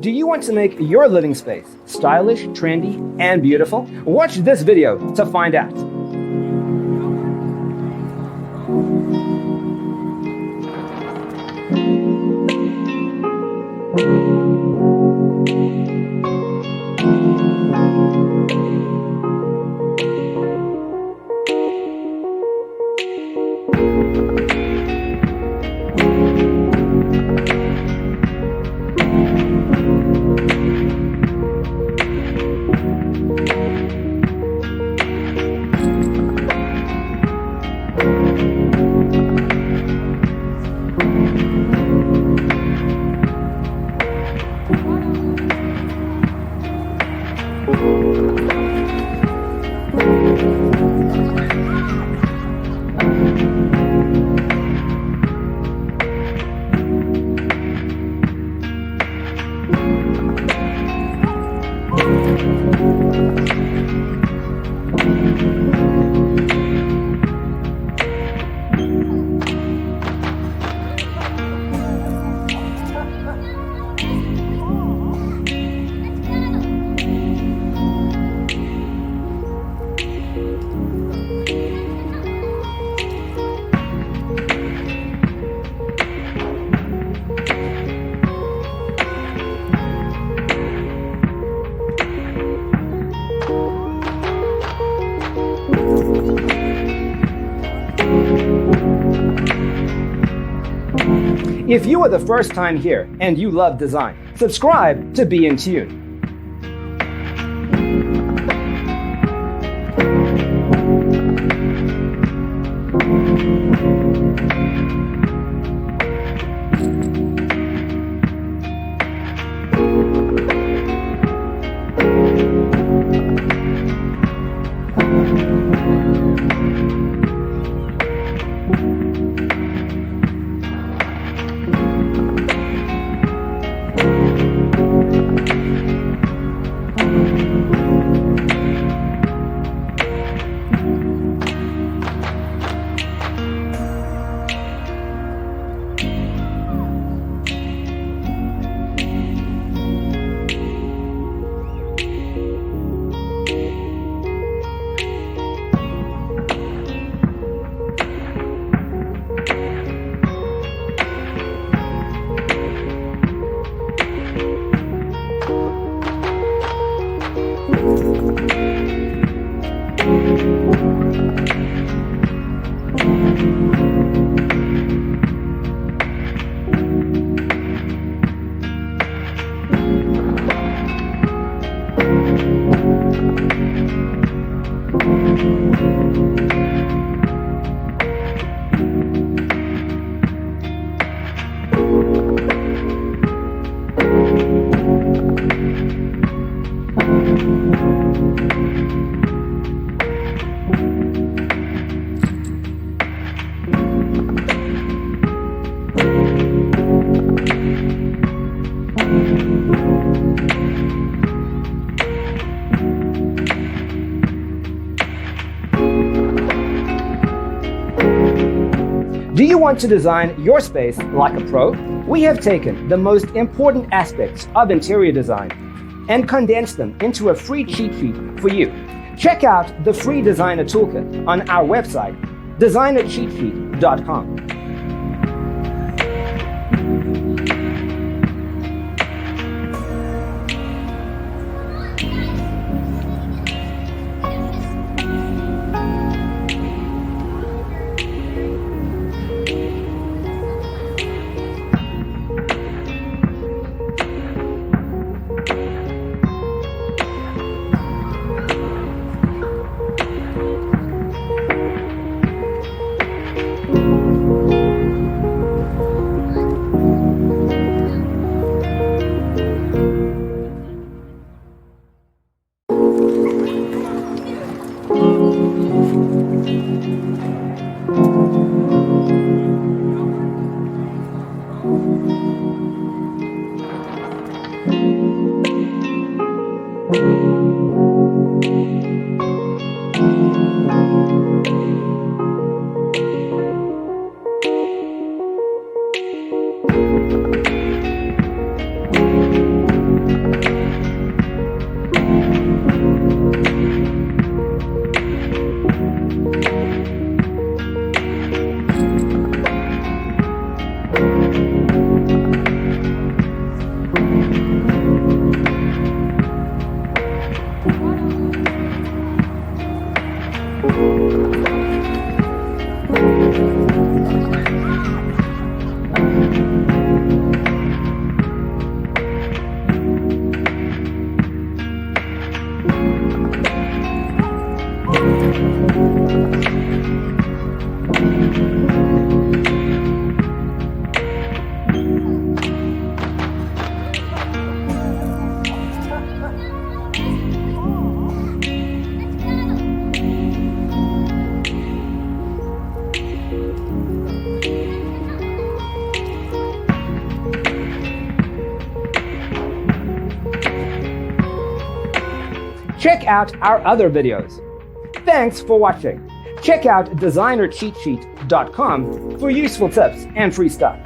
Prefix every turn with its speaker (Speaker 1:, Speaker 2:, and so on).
Speaker 1: Do you want to make your living space stylish, trendy, and beautiful? Watch this video to find out. If you are the first time here and you love design, subscribe to Be in Tune. Do you want to design your space like a pro? We have taken the most important aspects of interior design and condensed them into a free cheat sheet for you. Check out the free designer toolkit on our website, designercheatsheet.com. check out our other videos. Thanks for watching. Check out designercheatsheet.com for useful tips and free stuff.